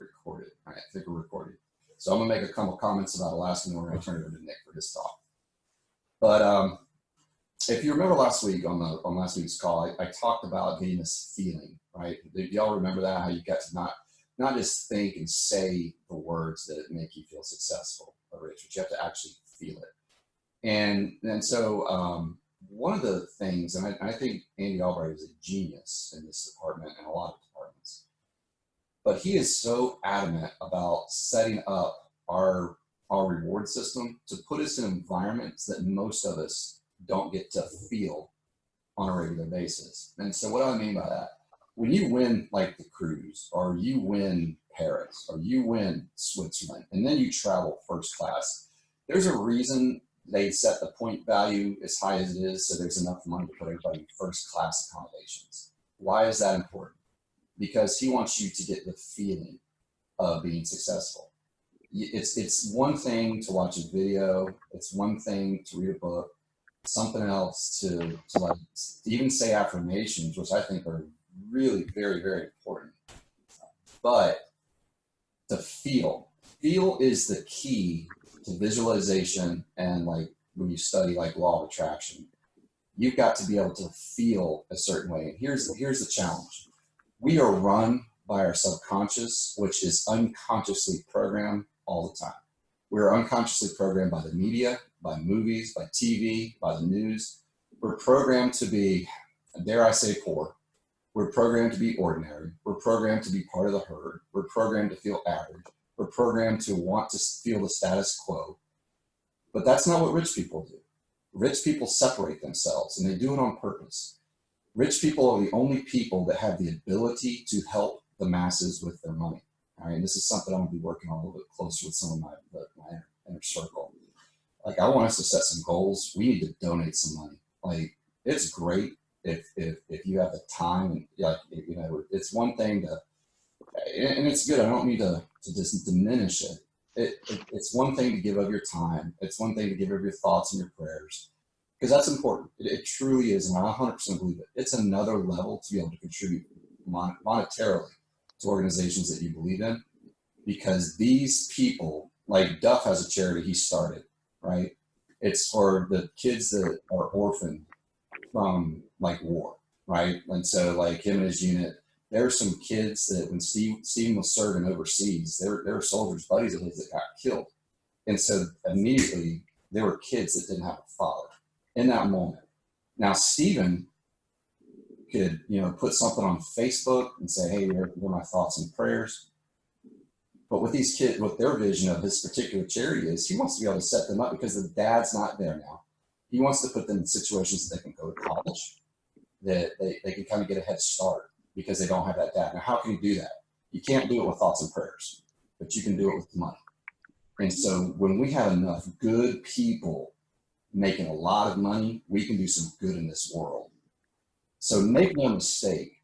recorded. All right, I think we're recorded. So I'm gonna make a couple comments about Alaska, and we're gonna turn it over to Nick for his talk. But if you remember last week on last week's call, I talked about getting this feeling, right? Do y'all remember that? How you got to not just think and say the words that make you feel successful or rich, but you have to actually feel it. And so one of the things, and I think Andy Albright is a genius in this department and a lot of departments, but he is so adamant about setting up our reward system to put us in environments that most of us don't get to feel on a regular basis. And so what do I mean by that? When you win like the cruise, or you win Paris, or you win Switzerland, and then you travel first class, there's a reason they set the point value as high as it is, so there's enough money to put everybody in first class accommodations. Why is that important? Because he wants you to get the feeling of being successful. It's one thing to watch a video, it's one thing to read a book, something else to like even say affirmations, which I think are really very, very important. But to feel is the key to visualization. And like when you study like law of attraction, you've got to be able to feel a certain way. And here's the challenge. We are run by our subconscious, which is unconsciously programmed all the time. We're unconsciously programmed by the media, by movies, by TV, by the news. We're programmed to be, dare I say, poor. We're programmed to be ordinary. We're programmed to be part of the herd. We're programmed to feel average. We're programmed to want to feel the status quo. But that's not what rich people do. Rich people separate themselves, and they do it on purpose. Rich people are the only people that have the ability to help the masses with their money. All right, and this is something I'm going to be working on a little bit closer with some of my inner circle. Like, I want us to set some goals. We need to donate some money. Like, it's great if you have the time, and like, you know, it's one thing to, and it's good. I don't need to just diminish it. It's one thing to give of your time. It's one thing to give of your thoughts and your prayers, because that's important. It truly is, and I 100% believe it. It's another level to be able to contribute monetarily to organizations that you believe in, because these people, like Duff has a charity he started, right? It's for the kids that are orphaned from like war, right? And so like him and his unit, there are some kids that when Steven was serving overseas, there were soldiers, buddies of his that got killed. And so immediately there were kids that didn't have a father in that moment. Now, Steven could, you know, put something on Facebook and say, hey, here are my thoughts and prayers. But with these kids, what their vision of this particular charity is, he wants to be able to set them up because the dad's not there now. He wants to put them in situations that they can go to college, that they can kind of get a head start because they don't have that dad. Now, how can you do that? You can't do it with thoughts and prayers, but you can do it with money. And so when we have enough good people making a lot of money, we can do some good in this world. So make no mistake,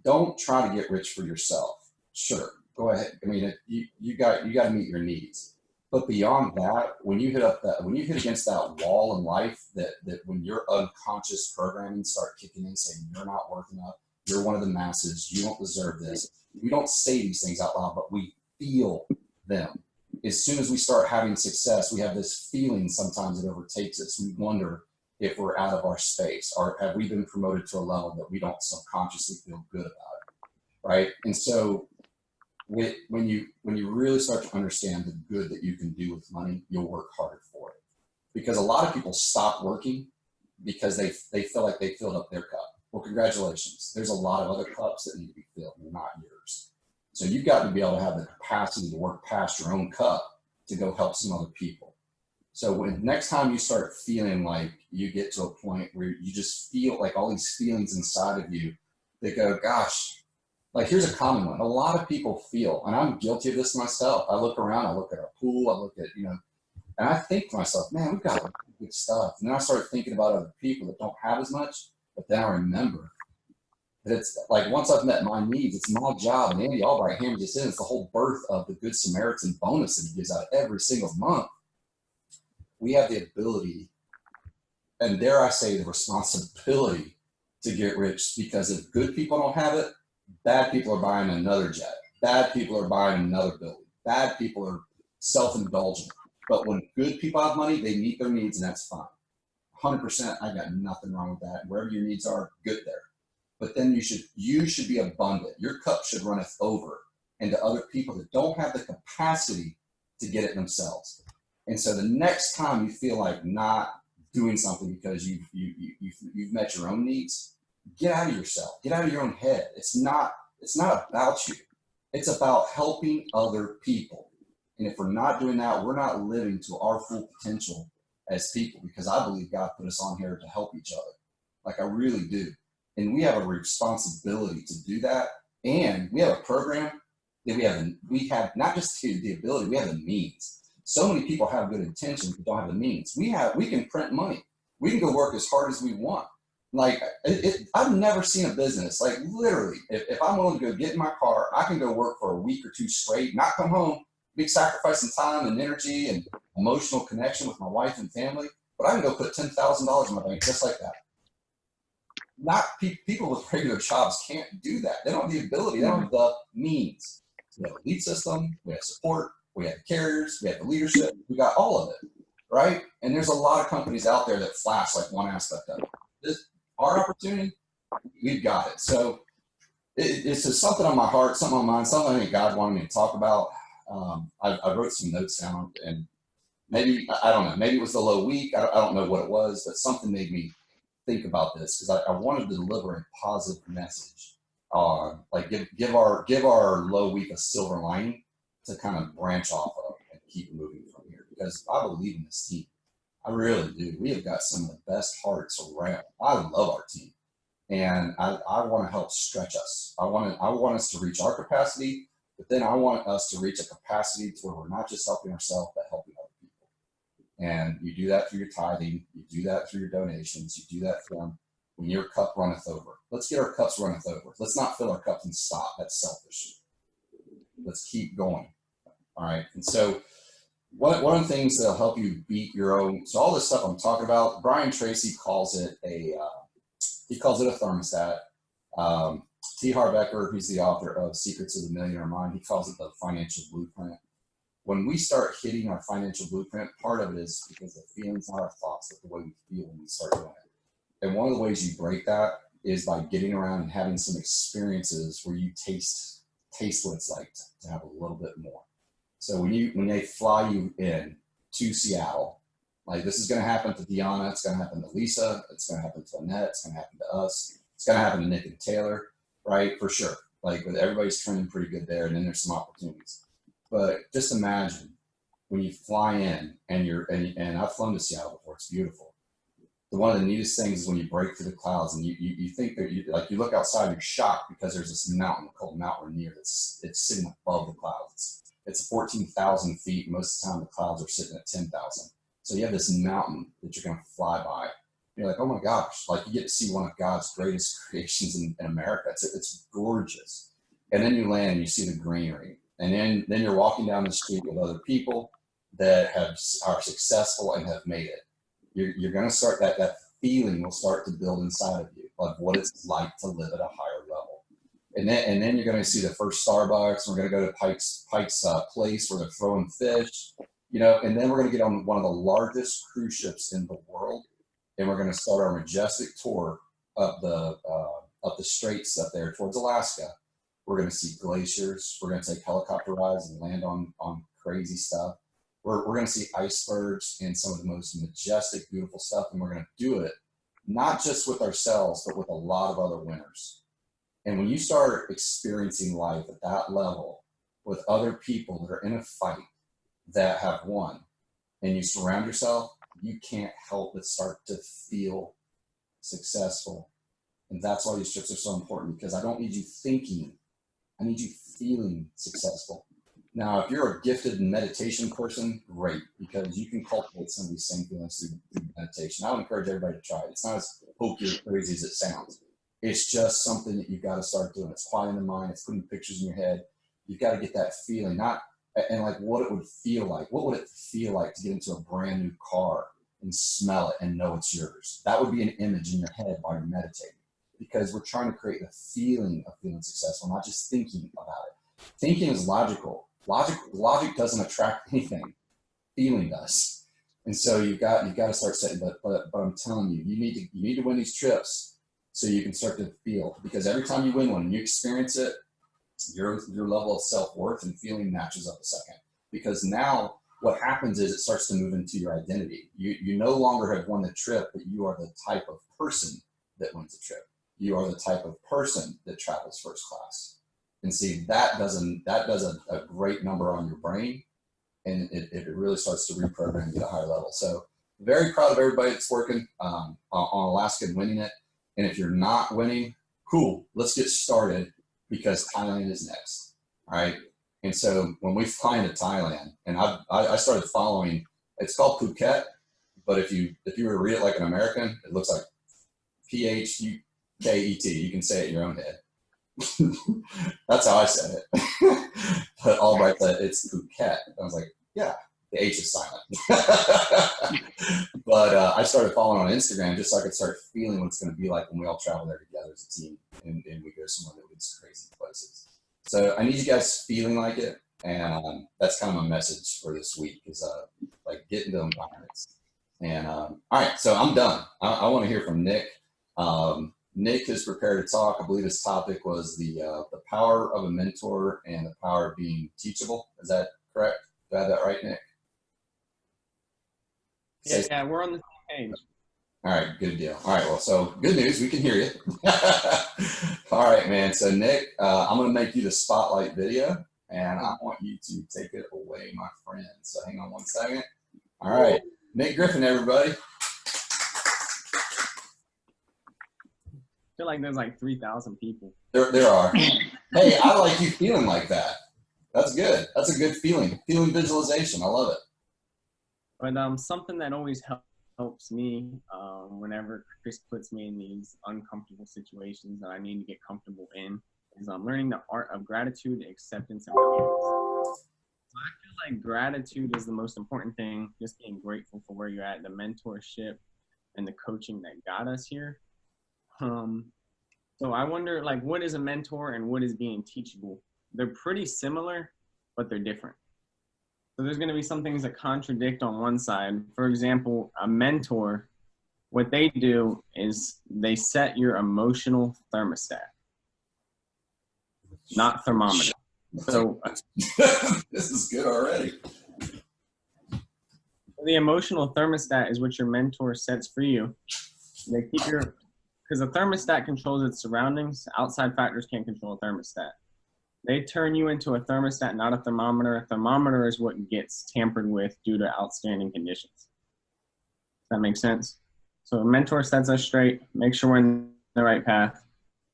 don't try to get rich for yourself. Sure, go ahead. I mean, you got to meet your needs. But beyond that, when you hit against that wall in life, that when your unconscious programming start kicking in, saying you're not worth enough, you're one of the masses, you don't deserve this. We don't say these things out loud, but we feel them. As soon as we start having success, we have this feeling sometimes that overtakes us. We wonder if we're out of our space, or have we been promoted to a level that we don't subconsciously feel good about it, right? And so when you really start to understand the good that you can do with money, you'll work harder for it. Because a lot of people stop working because they feel like they filled up their cup. Well, congratulations. There's a lot of other cups that need to be filled, not yours. So you've got to be able to have the capacity to work past your own cup to go help some other people. So when next time you start feeling like you get to a point where you just feel like all these feelings inside of you, they go, gosh, like here's a common one. A lot of people feel, and I'm guilty of this myself. I look around, I look at our pool, I look at, you know, and I think to myself, man, we've got good stuff. And then I start thinking about other people that don't have as much, but then I remember that it's like, once I've met my needs, it's my job. And Andy Albright hammered this in. It's the whole birth of the Good Samaritan bonus that he gives out every single month. We have the ability, and dare I say the responsibility, to get rich, because if good people don't have it, bad people are buying another jet. Bad people are buying another building. Bad people are self-indulgent. But when good people have money, they meet their needs, and that's fine. 100%, I got nothing wrong with that. Wherever your needs are, good there. But then you should be abundant. Your cup should runneth over into other people that don't have the capacity to get it themselves. And so the next time you feel like not doing something because you've met your own needs, get out of yourself. Get out of your own head. It's not about you. It's about helping other people. And if we're not doing that, we're not living to our full potential as people, because I believe God put us on here to help each other. Like, I really do. And we have a responsibility to do that. And we have a program that we have not just the ability, we have the means. So many people have good intentions but don't have the means. We can print money. We can go work as hard as we want. Like, I've never seen a business, like, literally, if I'm willing to go get in my car, I can go work for a week or two straight, not come home, big sacrificing time and energy and emotional connection with my wife and family, but I can go put $10,000 in my bank just like that. Not people with regular jobs can't do that. They don't have the ability. They don't have the means. We have a lead system. We have support. We have carriers. We have the leadership. We got all of it, right? And there's a lot of companies out there that flash like one aspect of it. Our opportunity, we've got it. So it's just something on my heart, something on my mind, something I think God wanted me to talk about. I wrote some notes down, and maybe, I don't know, maybe it was the low week. I don't know what it was, but something made me think about this, because I wanted to deliver a positive message. Like give our low week a silver lining to kind of branch off of and keep moving from here, because I believe in this team. I really do. We have got some of the best hearts around. I love our team, and I want to help stretch us. I want us to reach our capacity, but then I want us to reach a capacity to where we're not just helping ourselves, but helping other people. And you do that through your tithing. You do that through your donations. You do that from when your cup runneth over. Let's get our cups runneth over. Let's not fill our cups and stop. That's selfish. Let's keep going. All right. And so one of the things that'll help you beat your own, so all this stuff I'm talking about, Brian Tracy calls it a thermostat. T. Harv Eker, who's the author of Secrets of the Millionaire Mind, he calls it the financial blueprint. When we start hitting our financial blueprint, part of it is because the feelings, not our thoughts, but the way we feel when we start doing it. And one of the ways you break that is by getting around and having some experiences where you taste what it's like to have a little bit more. So when they fly you in to Seattle, like, this is going to happen to Deanna, it's going to happen to Lisa, it's going to happen to Annette, it's going to happen to us, it's going to happen to Nick and Taylor, right? For sure. Like, everybody's trending pretty good there, and then there's some opportunities. But just imagine when you fly in and I've flown to Seattle before, it's beautiful. One of the neatest things is when you break through the clouds and you think that you look outside and you're shocked because there's this mountain called Mount Rainier it's sitting above the clouds. It's 14,000 feet. Most of the time the clouds are sitting at 10,000. So you have this mountain that you're going to fly by. You're like, oh my gosh, like, you get to see one of God's greatest creations in America. It's gorgeous. And then you land and you see the greenery. And then you're walking down the street with other people that are successful and have made it. You're going to start that feeling will start to build inside of you of what it's like to live at a higher level. And then you're going to see the first Starbucks. We're going to go to Pike's place where they're throwing fish, and then we're going to get on one of the largest cruise ships in the world. And we're going to start our majestic tour up the straits up there towards Alaska. We're going to see glaciers. We're going to take helicopter rides and land on crazy stuff. We're going to see icebergs and some of the most majestic, beautiful stuff. And we're going to do it not just with ourselves, but with a lot of other winners. And when you start experiencing life at that level with other people that are in a fight that have won, and you surround yourself, you can't help but start to feel successful. And that's why these trips are so important, because I don't need you thinking, I need you feeling successful. Now, if you're a gifted meditation person, great, because you can cultivate some of these same feelings through meditation. I would encourage everybody to try it. It's not as hokey or crazy as it sounds. It's just something that you've got to start doing. It's quieting the mind. It's putting pictures in your head. You've got to get that feeling, and like what it would feel like. What would it feel like to get into a brand new car and smell it and know it's yours? That would be an image in your head while you're meditating, because we're trying to create a feeling of feeling successful, not just thinking about it. Thinking is logical. Logic doesn't attract anything. Feeling does. And so you got to start setting. But I'm telling you, you need to win these trips so you can start to feel. Because every time you win one and you experience it, your level of self-worth and feeling matches up a second. Because now what happens is it starts to move into your identity. You no longer have won the trip, but you are the type of person that wins the trip. You are the type of person that travels first class. And see, that does a great number on your brain, and it really starts to reprogram you at a higher level. So very proud of everybody that's working on Alaska and winning it. And if you're not winning, cool, let's get started, because Thailand is next. All right. And so when we fly into Thailand, and I started following, it's called Phuket, but if you were to read it like an American, it looks like Phuket. You can say it in your own head. That's how I said it. But Albright said it's Phuket. I was like, yeah, the H is silent. But I started following on Instagram just so I could start feeling what it's going to be like when we all travel there together as a team, and we go somewhere that leads to crazy places. So I need you guys feeling like it, and that's kind of my message for this week is like get into environments. And all right, so I'm done. I want to hear from Nick. Nick is prepared to talk. I believe his topic was the power of a mentor and the power of being teachable. Is that correct? Do I have that right, Nick? Yeah, we're on the same page. All right, good deal. All right, well, so good news, we can hear you. All right, man. So Nick, I'm going to make you the spotlight video, and I want you to take it away, my friend. So hang on one second. All right, Nick Griffin, everybody. I feel like there's like 3,000 people. There are. Hey, I like you feeling like that. That's good. That's a good feeling. Feeling visualization. I love it. But something that always helps me whenever Chris puts me in these uncomfortable situations that I need to get comfortable in is learning the art of gratitude, acceptance, and forgiveness. So I feel like gratitude is the most important thing, just being grateful for where you're at, the mentorship and the coaching that got us here. So I wonder, like, what is a mentor and what is being teachable? They're pretty similar, but they're different. So there's going to be some things that contradict on one side. For example, a mentor, what they do is they set your emotional thermostat, not thermometer. So this is good already. The emotional thermostat is what your mentor sets for you. They keep because a thermostat controls its surroundings. Outside factors can't control a thermostat. They turn you into a thermostat, not a thermometer. A thermometer is what gets tampered with due to outstanding conditions. Does that make sense? So a mentor sets us straight, make sure we're in the right path.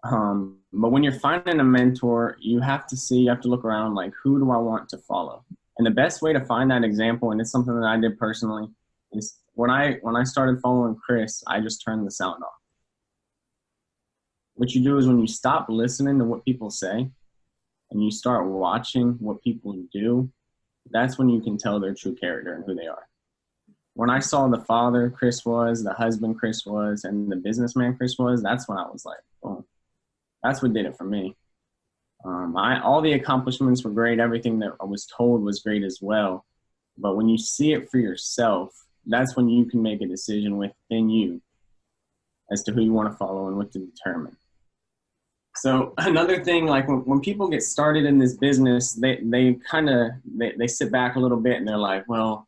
But when you're finding a mentor, you have to look around, like, who do I want to follow? And the best way to find that example, and it's something that I did personally, is when I started following Chris, I just turned the sound off. What you do is when you stop listening to what people say and you start watching what people do, that's when you can tell their true character and who they are. When I saw the father Chris was, the husband Chris was, and the businessman Chris was, that's when I was like, oh, that's what did it for me. All the accomplishments were great. Everything that I was told was great as well. But when you see it for yourself, that's when you can make a decision within you as to who you want to follow and what to determine. So another thing, like when people get started in this business, they sit back a little bit and they're like, well,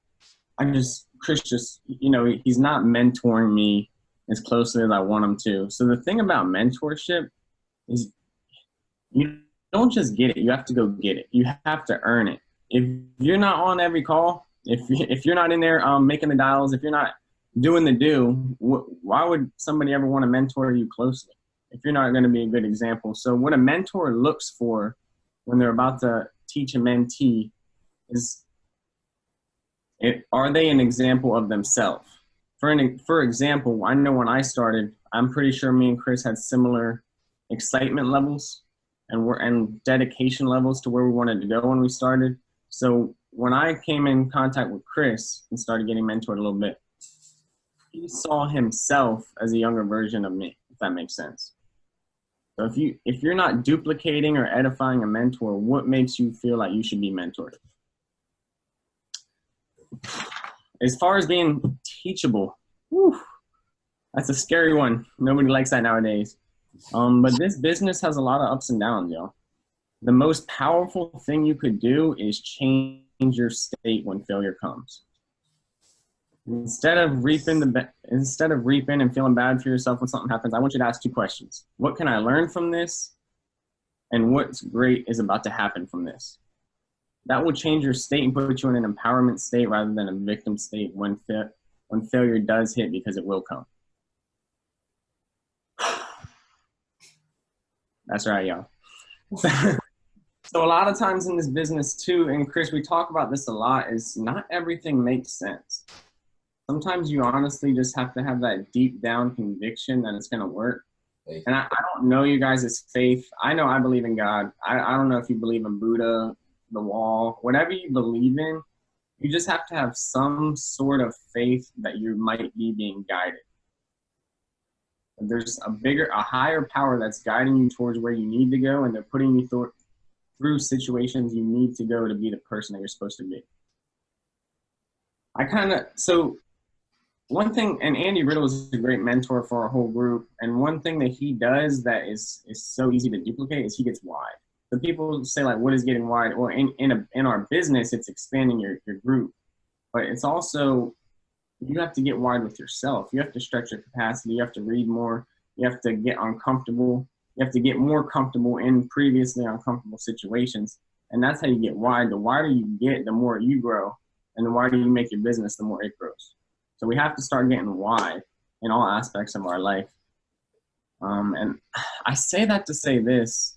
Chris just, he's not mentoring me as closely as I want him to. So the thing about mentorship is you don't just get it. You have to go get it. You have to earn it. If you're not on every call, if you're not in there making the dials, if you're not doing the do, why would somebody ever want to mentor you closely if you're not going to be a good example? So what a mentor looks for when they're about to teach a mentee is, are they an example of themselves? For example, I know when I started, I'm pretty sure me and Chris had similar excitement levels and dedication levels to where we wanted to go when we started. So when I came in contact with Chris and started getting mentored a little bit, he saw himself as a younger version of me, if that makes sense. So if you're not duplicating or edifying a mentor, what makes you feel like you should be mentored? As far as being teachable, whew, that's a scary one. Nobody likes that nowadays. But this business has a lot of ups and downs, y'all. The most powerful thing you could do is change your state when failure comes. Instead of reaping and feeling bad for yourself when something happens, I want you to ask 2 questions. What can I learn from this? And what's great is about to happen from this? That will change your state and put you in an empowerment state rather than a victim state when failure does hit, because it will come. That's right, y'all. So a lot of times in this business too, and Chris, we talk about this a lot, is not everything makes sense. Sometimes you honestly just have to have that deep down conviction that it's going to work. And I don't know you guys' faith. I know I believe in God. I don't know if you believe in Buddha, the wall, whatever you believe in, you just have to have some sort of faith that you might be being guided. There's a higher power that's guiding you towards where you need to go, and they're putting you through situations you need to go to be the person that you're supposed to be. So one thing, and Andy Riddle is a great mentor for our whole group, and one thing that he does that is so easy to duplicate is he gets wide. So people say, like, what is getting wide? Well, in our business, it's expanding your group, but it's also, you have to get wide with yourself. You have to stretch your capacity. You have to read more. You have to get uncomfortable. You have to get more comfortable in previously uncomfortable situations. And that's how you get wide. The wider you get, the more you grow. And the wider you make your business, the more it grows. So we have to start getting wide in all aspects of our life. And I say that to say this.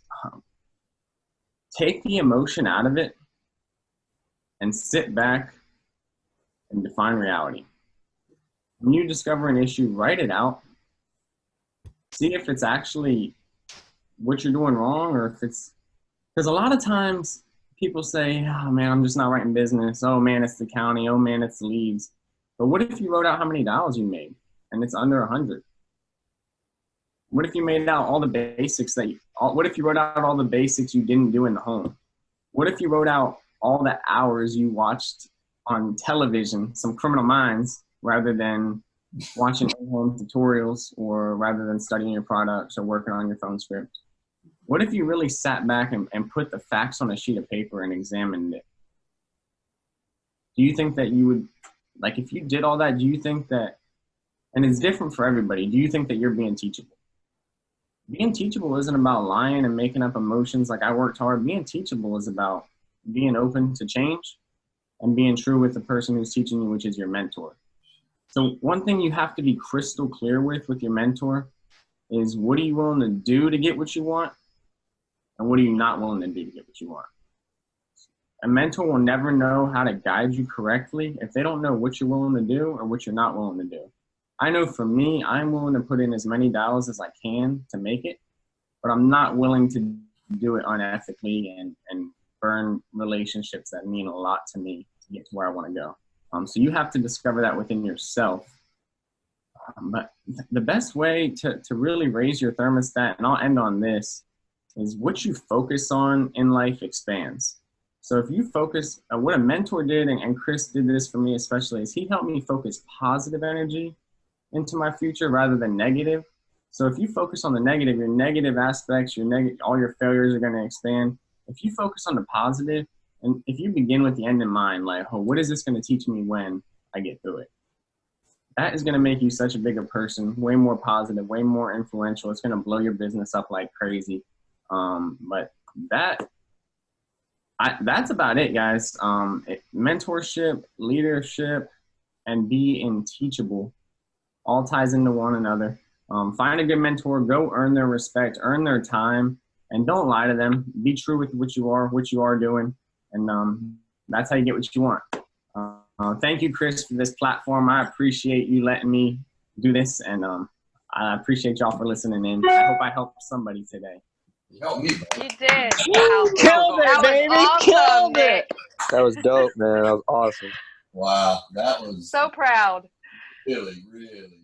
Take the emotion out of it and sit back and define reality. When you discover an issue, write it out. See if it's actually what you're doing wrong, or if it's, because a lot of times people say, oh man, I'm just not writing business. Oh man, it's the county. Oh man, it's the leads. But what if you wrote out how many dollars you made and it's under 100? What if you made out all the basics what if you wrote out all the basics you didn't do in the home? What if you wrote out all the hours you watched on television, some Criminal Minds, rather than watching home tutorials, or rather than studying your products or working on your phone script? What if you really sat back and put the facts on a sheet of paper and examined it? Do you think that you would, like, if you did all that, do you think that, and it's different for everybody, do you think that you're being teachable? Being teachable isn't about lying and making up emotions like I worked hard. Being teachable is about being open to change and being true with the person who's teaching you, which is your mentor. So one thing you have to be crystal clear with your mentor is, what are you willing to do to get what you want? And what are you not willing to do to get what you want? A mentor will never know how to guide you correctly if they don't know what you're willing to do or what you're not willing to do. I know for me, I'm willing to put in as many dollars as I can to make it, but I'm not willing to do it unethically and burn relationships that mean a lot to me to get to where I want to go. So you have to discover that within yourself. But the best way to really raise your thermostat, and I'll end on this, is what you focus on in life expands. So if you focus, what a mentor did, and Chris did this for me especially, is he helped me focus positive energy into my future rather than negative. So if you focus on the negative, your negative aspects, all your failures are going to expand. If you focus on the positive, and if you begin with the end in mind, like, oh, what is this going to teach me when I get through it? That is going to make you such a bigger person, way more positive, way more influential. It's going to blow your business up like crazy. But that's about it, guys. Mentorship, leadership, and being teachable all ties into one another. Find a good mentor, go earn their respect, earn their time, and don't lie to them. Be true with what you are doing, and that's how you get what you want. Thank you, Chris, for this platform. I appreciate you letting me do this, and I appreciate y'all for listening in. I hope I helped somebody today. You helped me, bro. You did. Wow. Killed it, baby. Awesome, Killed it. Nick. That was dope, man. That was awesome. Wow, that was So proud. really, really